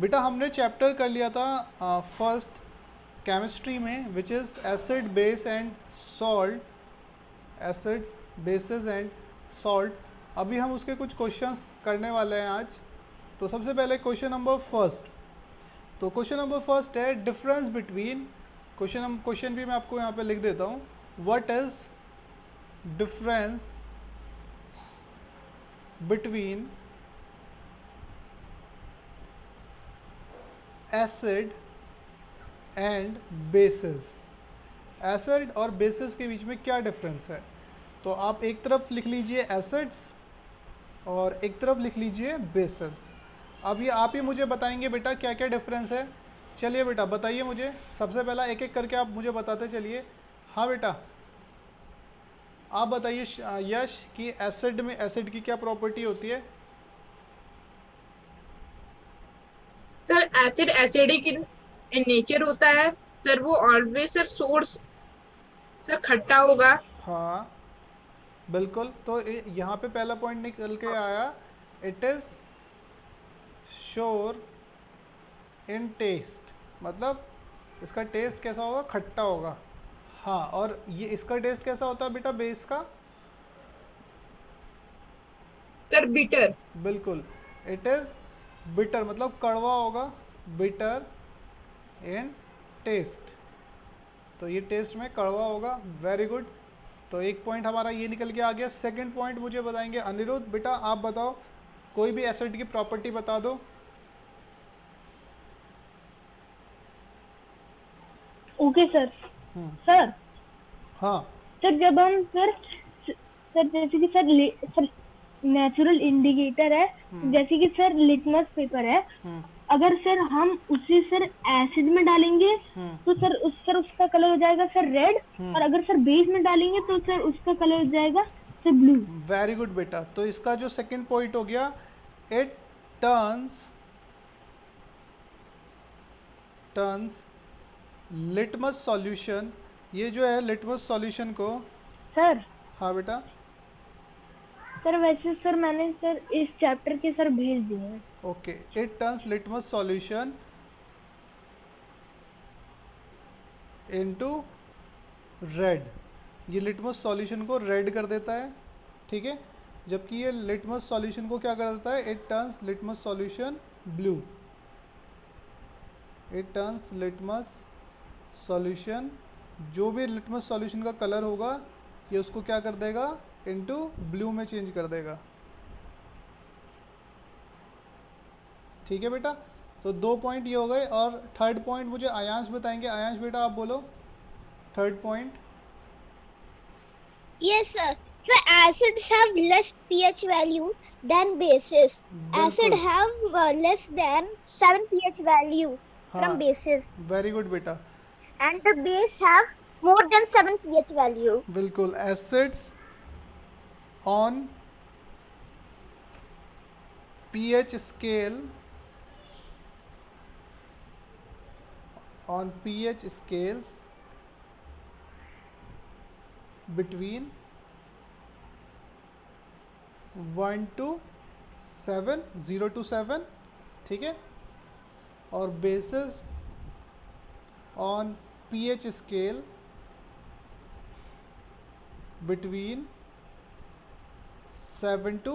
बेटा हमने चैप्टर कर लिया था फर्स्ट केमिस्ट्री में, which is acid base and salt, acids bases and salt. अभी हम उसके कुछ क्वेश्चंस करने वाले हैं आज। तो सबसे पहले क्वेश्चन नंबर फर्स्ट। तो क्वेश्चन नंबर फर्स्ट है डिफरेंस बिटवीन, क्वेश्चन भी मैं आपको यहाँ पे लिख देता हूँ, what is difference between acid and bases. Acid और बेसिस के बीच में क्या डिफरेंस है? तो आप एक तरफ लिख लीजिए एसिड्स और एक तरफ लिख लीजिए बेसिस। अब ये आप ही मुझे बताएंगे बेटा क्या क्या डिफरेंस है। चलिए बेटा बताइए मुझे, सबसे पहला एक एक करके आप मुझे बताते चलिए। हाँ बेटा आप बताइए यश कि एसिड में एसिड की क्या प्रॉपर्टी होती है? Sir acid acidic in nature होता है। सर वो ऑलवेज सर सोर्स सर खट्टा होगा। हाँ बिल्कुल। तो यहाँ पे पहला पॉइंट निकल के आया, it is sure in test, मतलब इसका टेस्ट कैसा होगा? खट्टा होगा। हाँ, और ये इसका टेस्ट कैसा होता है बेटा बेस का? Sir bitter. बिल्कुल, इट इज़ बिटर, मतलब कड़वा होगा, बिटर इन टेस्ट। तो ये टेस्ट में कड़वा होगा। Very good. तो एक पॉइंट हमारा ये निकल के आ गया। सेकंड पॉइंट मुझे बताएंगे अनिरुद्ध। बेटा आप बताओ, कोई भी एसिड की प्रॉपर्टी बता दो। Okay sir. हम्म, सर हाँ। सर जब हम सर जैसे कि सर नेचुरल इंडिकेटर है, हम्म, जैसे कि सर लिटमस पेपर है। हम्म, अगर सर हम उसे सर एसिड में डालेंगे हम्म, तो सर उसका कलर हो जाएगा सर रेड। हम्म। और अगर सर बेस में डालेंगे तो सर उसका कलर हो जाएगा सर ब्लू। वेरी गुड बेटा। तो इसका जो सेकंड पॉइंट हो गया, it turns turns litmus solution. ये जो है लिटमस सॉल्यूशन को, सर हाँ बेटा, सर वैसे सर मैंने सर इस चैप्टर के सर भेज दिए हैं। Okay, it turns litmus solution into red. ये लिटमस सॉल्यूशन को रेड कर देता है, ठीक है। जबकि ये लिटमस सॉल्यूशन को क्या कर देता है? It turns litmus solution blue. It turns litmus solution, जो भी लिटमस सॉल्यूशन का कलर होगा ये उसको क्या कर देगा? इनटू ब्लू में चेंज कर देगा, ठीक है बेटा। तो दो पॉइंट ये हो गए। और थर्ड पॉइंट मुझे आयांश बताएंगे। आयांश बेटा आप बोलो third point. Yes, sir. So acids have less pH value than bases. Acid बिल्कुल, have less than 7 pH value from हाँ, bases, वेरी गुड बेटा। and the base have more than 7 pH value. बिल्कुल, acids on pH scale, on pH scales between 1 to 7, 0 to 7, ठीक है। और bases on pH scale between 7 to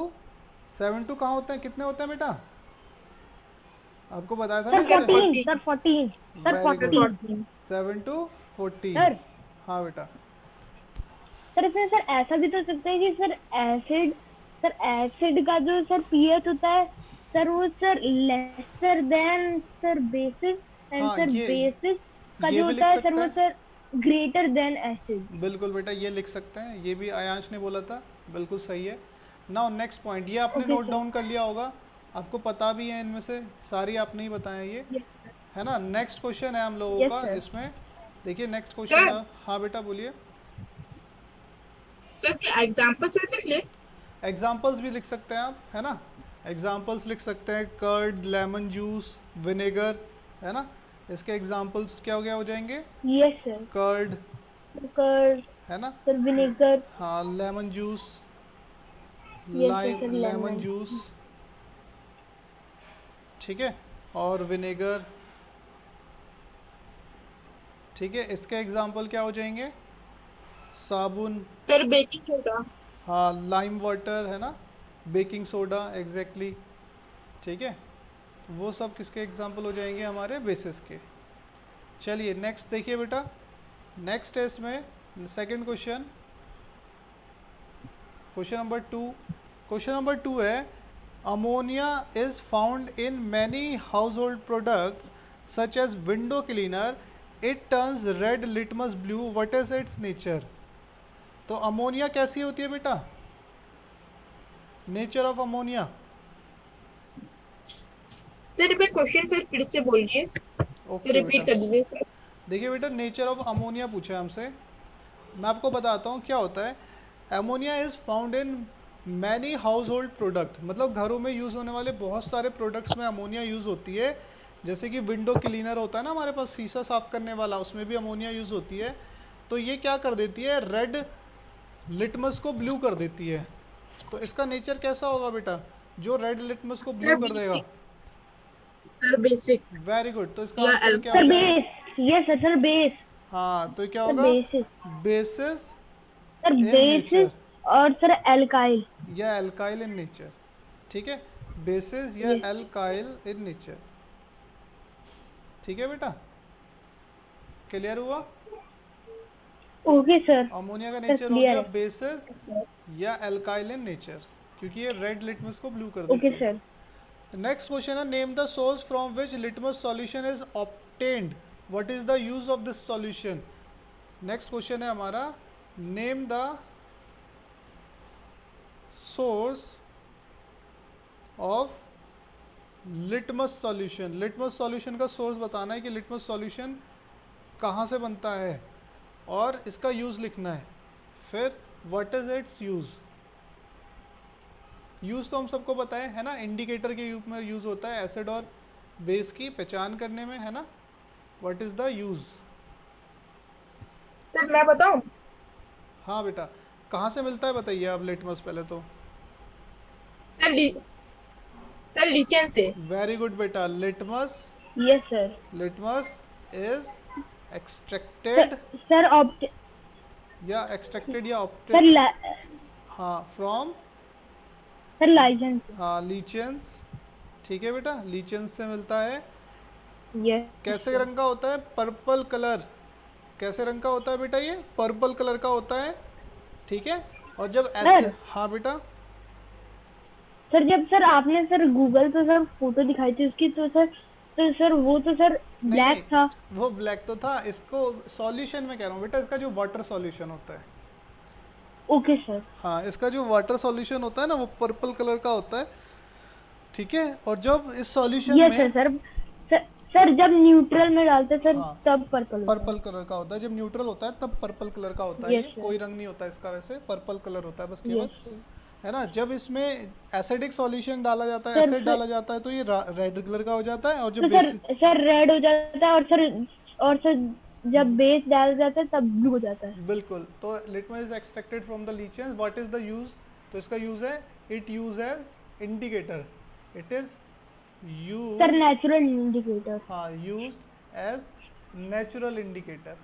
कहाँ होते हैं, कितने होते हैं बेटा? आपको बताया था ना सर इससे। 14 sir 14 sir very good, 14 7 to 14। Sir. हाँ बेटा, सर इसमें सर ऐसा भी तो सकता है कि सर एसिड का जो सर पीएच होता है सर वो sir lesser than sir basis, and हाँ सर बेसिस का ये जो भी होता लिख है सर सकते वो हैं। Sir greater than acid. बिल्कुल बेटा ये लिख सकते हैं, ये भी आयांश ने बोला था, बिल्कुल सही है। नाउ नेक्स्ट पॉइंट, ये आपने ओके नोट सर। डाउन कर लिया होगा, आपको पता भी है इनमें से सारी आपने ही बताया ये, है ना। नेक्स्ट क्वेश्चन है हम लोगों यस का सर। इसमें। देखिए नेक्स्ट क्वेश्चन सर है। हाँ बेटा बोलिए। सर इसके एग्जाम्पल सर लिख ले। एग्जाम्पल्स भी लिख सकते हैं आप, है ना। एग्जाम्पल्स लिख सकते हैं, कर्ड, लेमन जूस, विनेगर, है ना। इसके एग्जाम्पल्स क्या हो गया हो जाएंगे? Yes sir. कर्ड, कर्ड, है ना। Sir vinegar. हाँ, lemon juice, yes lime sir lemon lemon. Juice, ठीक है। और विनेगर। ठीक है, इसके एग्जाम्पल क्या हो जाएंगे? साबुन, सर बेकिंग सोडा। हाँ लाइम वाटर है ना, बेकिंग सोडा एग्जैक्टली। ठीक है, तो वो सब किसके एग्जाम्पल हो जाएंगे? हमारे बेसिस के। चलिए नेक्स्ट देखिए बेटा, नेक्स्ट है इसमें second question, question number 2। Question number 2 है ammonia is found in many household products such as window cleaner, it turns red litmus blue, what is its nature? तो अमोनिया कैसी होती है बेटा? Nature of ammonia. सर मैं question फिर से बोलिए, ओके रिपीट बेटा, कर दीजिए सर। देखिए बेटा नेचर ऑफ अमोनिया पूछा है हमसे। मैं आपको बताता हूँ क्या होता है। Ammonia is found in many house hold product, मतलब घरों में यूज़ होने वाले बहुत सारे प्रोडक्ट्स में अमोनिया यूज़ होती है। जैसे कि विंडो क्लीनर होता है ना हमारे पास, शीशा साफ करने वाला, उसमें भी अमोनिया यूज़ होती है। तो ये क्या कर देती है? रेड लिटमस को ब्लू कर देती है। तो इसका नेचर कैसा होगा बेटा, जो रेड लिटमस को ब्लू सर कर देगा? Basic, sir basic very good, तो इसका या आंसर क्या सर हो जाएगा? Base, yes sir, sir base, हाँ, तो क्या सर होगा? बेसिस, बेसिस सर इन बेसिस नेचर और सर एल्काइल। या एल्काइल इन नेचर। ठीक है, बेसिस या Yes. Alkyl in nature. ठीक है बेटा, क्लियर हुआ? ओके सर, अमोनिया का सर नेचर हो क्लियर गया है। बेसिस या एल्काइल इन नेचर, क्योंकि ये रेड लिटमस को ब्लू कर ओके देती है। सर। नेक्स्ट क्वेश्चन है name the source from which litmus solution is obtained, what is the use of this solution? Next question है हमारा name the source of litmus solution. Litmus solution का source बताना है कि litmus solution कहाँ से बनता है और इसका यूज़ लिखना है। फिर what is it's use? Use तो हम सबको पता है ना, इंडिकेटर के रूप में यूज़ होता है एसिड और बेस की पहचान करने में, है ना। What is the use? Sir मैं बताऊं? हाँ बेटा, कहाँ से मिलता है बताइए आप लिटमस पहले तो। सर सर लीचेन से। वेरी गुड बेटा, litmus, yes sir. Litmus is sir extracted sir opt या एक्सट्रैक्टेड या सर ऑप्टेड, हाँ फ्रॉम, सर लाइजेंस। हाँ लीचेंस। ठीक है बेटा, लीचेंस से मिलता है। यस। कैसे रंग का होता है? Purple colour. कैसे रंग का होता है बेटा? ये पर्पल कलर का होता है। ठीक है, और जब ऐसे, सर। हाँ बेटा, सर जब सर आपने सर गूगल पे सर फोटो दिखाई थी उसकी, तो सर वो तो सर नहीं ब्लैक था। वो ब्लैक तो था, इसको सॉल्यूशन में कह रहा हूँ बेटा, इसका जो वाटर सॉल्यूशन होता है, ओके सर। हाँ इसका जो वाटर सॉल्यूशन होता है ना वो पर्पल कलर का होता है। ठीक है, और जब इस सॉल्यूशन यस में, सर, सर जब न्यूट्रल में डालते सर हाँ तब पर्पल पर्पल कलर का होता है, जब न्यूट्रल होता है तब पर्पल कलर का होता है। Yes, ये sir. कोई रंग नहीं होता इसका, वैसे पर्पल कलर होता है बस केवल, यस है ना। जब इसमें एसिडिक सॉल्यूशन डाला जाता है, Sir, एसिड sir. डाला जाता है, तो ये रेड कलर का हो जाता है। और तो जब सर बेस, सर रेड हो जाता है, और सर जब बेस डाल जाता है तब ब्लू हो जाता है। बिल्कुल, तो litmus is extracted from the lichens, what is the use? तो इसका यूज है, it use as indicator, it is use, sir natural indicator. हाँ use as natural indicator.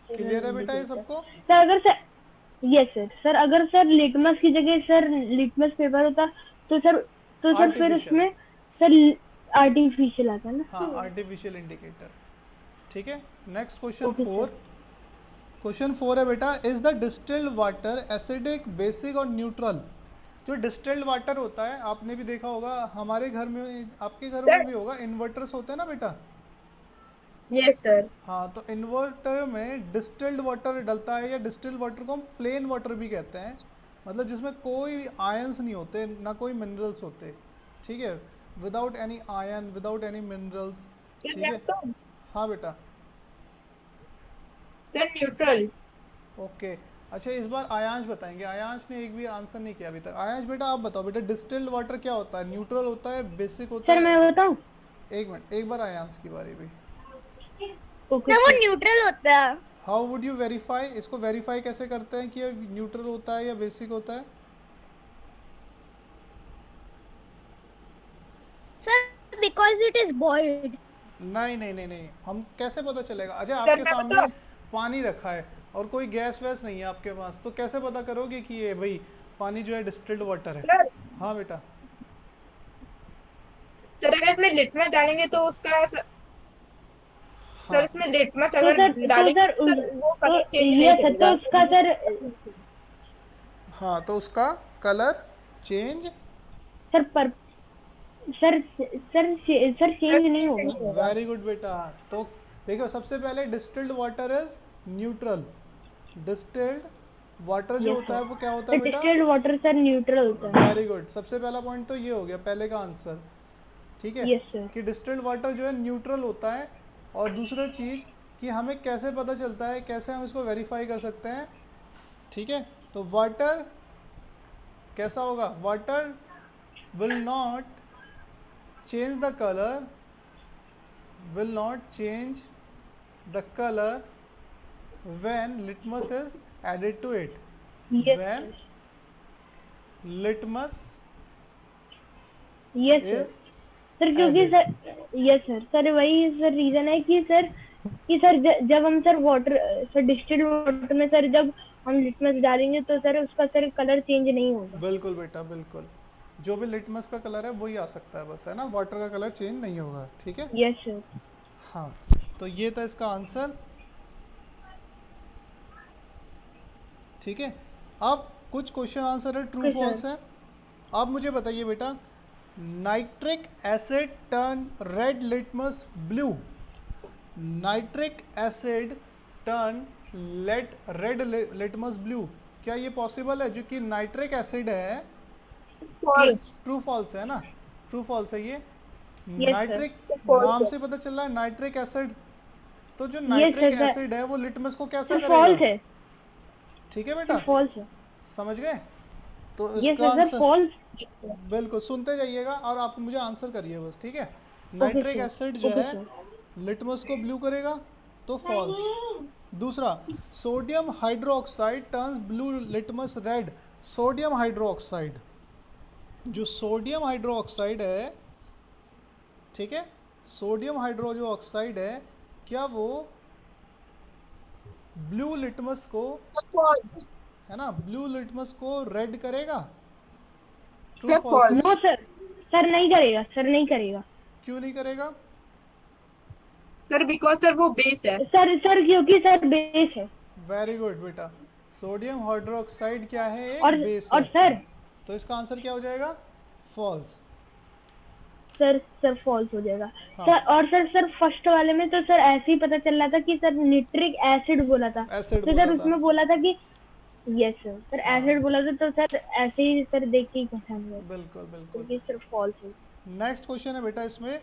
Clear है बेटा ये सबको? सर अगर सर, यस सर, सर अगर सर लिटमस की जगह सर लिटमस पेपर होता तो सर फिर Artificial. उसमें सर आर्टिफिशियल आता ना। हाँ आर्टिफिशियल इंडिकेटर। ठीक है, नेक्स्ट क्वेश्चन Okay, 4। क्वेश्चन 4 है बेटा, is the distilled water acidic, basic और न्यूट्रल? जो डिस्टिल्ड वाटर होता है, आपने भी देखा होगा, हमारे घर में, आपके घर में भी होगा, इन्वर्टर्स होते हैं ना बेटा। Yes sir. हाँ, तो इन्वर्टर में डिस्टिल्ड वाटर डलता है, या डिस्टिल्ड वाटर को हम प्लेन वाटर भी कहते हैं, मतलब जिसमें कोई आयंस नहीं होते, ना कोई मिनरल्स होते। ठीक है, without any ion, without any minerals. ठीक है, हाँ बेटा, सर न्यूट्रल। ओके। अच्छा, इस बार आयांश बताएंगे, आयांश ने एक भी आंसर नहीं किया अभी तक। आयांश बेटा आप बताओ बेटा, डिस्टिल्ड वाटर क्या होता है? न्यूट्रल होता है, बेसिक होता सर है? मैं बताऊं? एक मिनट, एक बार आयांश की बारी भी। ओके सर वो न्यूट्रल होता है। How would you verify? इसको वेरीफाई कैसे करते हैं कि ये न्यूट्रल होता है या बेसिक होता है? Sir because it is boiled. नहीं नहीं नहीं नहीं, हम कैसे पता चलेगा? अच्छा, सर आपके मैं सामने बताऊं? पानी रखा है और कोई गैस वैस नहीं है आपके पास, तो कैसे पता करोगे कि ये भाई पानी जो है डिस्टिल्ड वाटर है? सर हाँ बेटा। सर अगर इसमें लिटमस डालेंगे तो उसका सर हाँ इसमें लिटमस तो अगर सर डालेंगे तो सर वो तो कलर चेंज ये नहीं सर तो करेगा। उसका सर हाँ, तो उसका कलर चेंज, सर पर सर सर सर चेंज नहीं होगा। वेरी गुड बेटा। तो देखो, सबसे पहले distilled water is neutral. Distilled water जो Yes, होता है sir. वो क्या होता तो है बेटा? डिस्टिल्ड वाटर सर न्यूट्रल होता है। वेरी गुड, सबसे पहला पॉइंट तो ये हो गया, पहले का आंसर। ठीक है, Yes, sir. कि डिस्टिल्ड वाटर जो है न्यूट्रल होता है। और दूसरा चीज़ कि हमें कैसे पता चलता है, कैसे हम इसको वेरीफाई कर सकते हैं? ठीक है, तो वाटर कैसा होगा? Water will not change the colour, will not change the colour when litmus is added to it. Yes, When litmus yes, sir. is sir क्योंकि added. Sir yes sir sir वही सर रीजन है कि sir जब हम sir water sir distilled water में sir जब हम litmus डालेंगे तो सर उसका सर कलर चेंज नहीं होगा। बिल्कुल बेटा, बिल्कुल। जो भी लिटमस का कलर है वही आ सकता है बस, है ना? वाटर का कलर चेंज नहीं होगा। ठीक है, यस सर। हाँ। तो ये था इसका आंसर। ठीक है, अब कुछ क्वेश्चन आंसर है, ट्रू Okay, फॉल्स sir. है। आप मुझे बताइए बेटा, nitric asset turn red litmus blue. Nitric asset turn red litmus blue, क्या ये पॉसिबल है? जो कि नाइट्रिक एसिड है, फॉल्स। ट्रू फॉल्स है ना? ट्रू फॉल्स है ये। sir. नाइट्रिक False नाम है। से पता चल रहा है नाइट्रिक एसिड, तो जो Yes, नाइट्रिक sir. एसिड है वो लिटमस को कैसा सर फॉल्स करेगा? है। ठीक है बेटा, सर फॉल्स है। समझ गए? तो यस इसका सर आंसर फॉल्स। बिल्कुल सुनते जाइएगा और आप मुझे आंसर करिए बस। ठीक है, Okay, नाइट्रिक sir. एसिड जो Okay, है sir. लिटमस को ब्लू करेगा, तो फॉल्स। दूसरा, sodium hydroxide turns blue litmus red. Sodium hydroxide, जो सोडियम हाइड्रोक्साइड है, ठीक है, सोडियम हाइड्रो जो ऑक्साइड है, क्या वो ब्लू लिटमस को, फॉल्स। है ना, ब्लू लिटमस को रेड करेगा? True Sir, false? false. No sir sir नहीं करेगा, सर नहीं करेगा। क्यों नहीं करेगा? सर बिकॉज सर वो बेस है। सर क्योंकि सर बेस है। वेरी गुड बेटा, सोडियम हाइड्रोक्साइड क्या है? एक और बेस और है। सर तो इसका आंसर क्या हो जाएगा? फॉल्स। सर फॉल्स हो जाएगा। हाँ। सर और सर फर्स्ट वाले में तो सर ऐसे ही पता चल रहा था कि सर निट्रिक एसिड बोला था, एसिड तो बोला सर था। उसमें बोला था कि यस सर हाँ। एसिड बोला था, तो सर ऐसे ही सर देख के ही पहचान गया बिल्कुल बिल्कुल। क्योंकि सर फॉल्स है। नेक्स्ट क्वेश्चन है बेटा इसमें,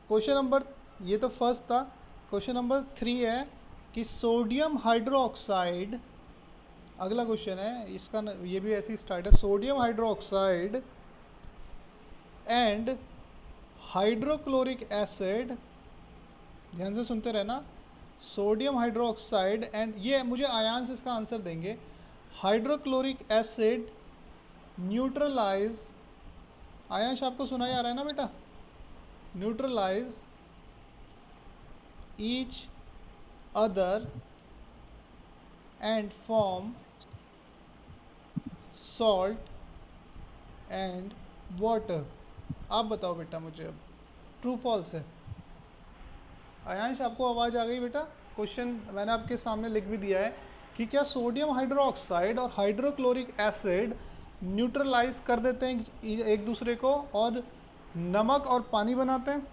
क्वेश्चन नंबर, ये तो फर्स्ट था, क्वेश्चन नंबर 3 है कि सोडियम हाइड्रोक्साइड, अगला क्वेश्चन है इसका ये भी ऐसे ही स्टार्ट है। Sodium hydroxide and hydrochloric acid, ध्यान से सुनते रहना, सोडियम हाइड्रोक्साइड एंड, ये मुझे आयांश इसका आंसर देंगे, हाइड्रोक्लोरिक एसिड न्यूट्रलाइज, आयांश आपको सुनाई आ रहा है ना बेटा? Neutralize each other and form salt and water. आप बताओ बेटा मुझे अब, ट्रू फॉल्स है? आयांश आपको आवाज़ आ गई बेटा? क्वेश्चन मैंने आपके सामने लिख भी दिया है कि क्या सोडियम हाइड्रोक्साइड और हाइड्रोक्लोरिक एसिड न्यूट्रलाइज कर देते हैं एक दूसरे को और नमक और पानी बनाते हैं?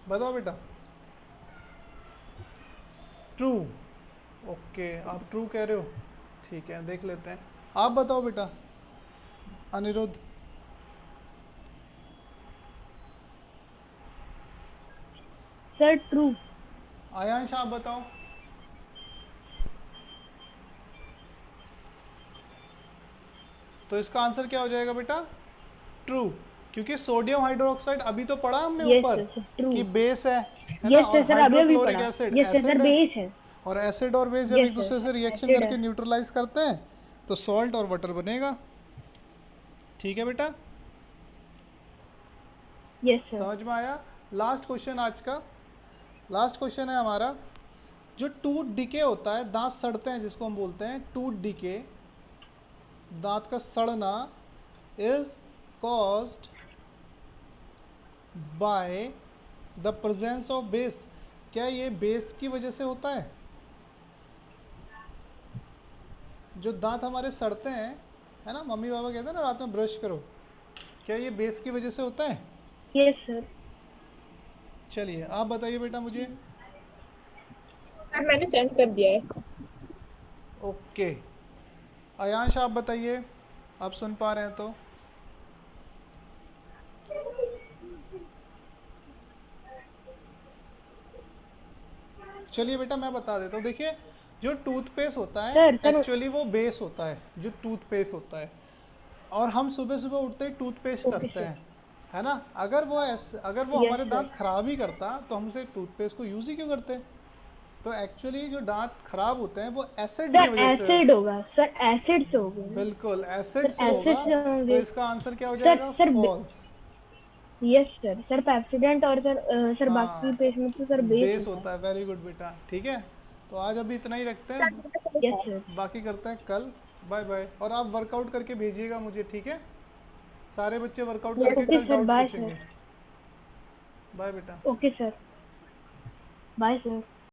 बताओ बेटा। ट्रू, ओके, आप ट्रू कह रहे हो, ठीक है, देख लेते हैं। आप बताओ बेटा अनिरुद्ध। Sir true. आयांश आप बताओ। तो इसका आंसर क्या हो जाएगा बेटा? ट्रू, क्योंकि सोडियम हाइड्रोक्साइड अभी तो पढ़ा हमने Yes, ऊपर sir, true. कि बेस है ना? यस और सर अभी अभी हाइड्रोक्लोरिक पढ़ा। एसिड यस सर एसिड है, बेस है। और एसिड और बेस जब Yes, एक दूसरे sir, से रिएक्शन acid करके है। न्यूट्रलाइज करते हैं तो सॉल्ट और वाटर बनेगा। ठीक है बेटा, यस सर। समझ में आया। लास्ट क्वेश्चन आज का, लास्ट क्वेश्चन है हमारा, जो टूथ डिके होता है, दांत सड़ते हैं जिसको हम बोलते हैं टूथ डिके, दांत का सड़ना, is caused by the presence of base. क्या ये बेस की वजह से होता है? जो दांत हमारे सड़ते हैं, है ना, मम्मी पापा कहते हैं ना रात में ब्रश करो, क्या ये बेस की वजह से होता है? Yes sir. चलिए आप बताइए बेटा मुझे। सर मैंने सेंड कर दिया है। ओके, अयांश आप बताइए, आप सुन पा रहे हैं तो। चलिए बेटा मैं बता देता हूँ। देखिए, जो टूथपेस्ट होता है सर एक्चुअली वो बेस होता है, जो टूथपेस्ट होता है, और हम सुबह सुबह उठते ही टूथपेस्ट ओके करते सर। हैं, है ना। अगर वो अगर वो यस हमारे सर। दांत खराब ही करता तो हम उसे टूथपेस्ट को यूज़ ही क्यों करते? तो एक्चुअली जो दांत खराब होते हैं वो एसिड की सर वजह से। एसिड होगा सर, एसिड से होगा ना? बिल्कुल एसिड सर से एसिड होगा। से तो होंगे। इसका आंसर क्या हो सर जाएगा? Sir false. Yes sir. Sir Pepsodent और सर बाकी हाँ, पेस्ट में तो सर बेस बेस होता होता है। वेरी गुड बेटा, ठीक है। तो आज अभी इतना ही रखते सर हैं, मेरा है। सही यस था। सर। बाकी करते हैं कल। Bye bye. और आप वर्कआउट करके भेजिएगा मुझे, ठीक है। सारे बच्चे वर्कआउट करके यस ओके कल सर, डाउट बाय पूछेंगे। सर। बाय बेटा। Okay sir, bye sir.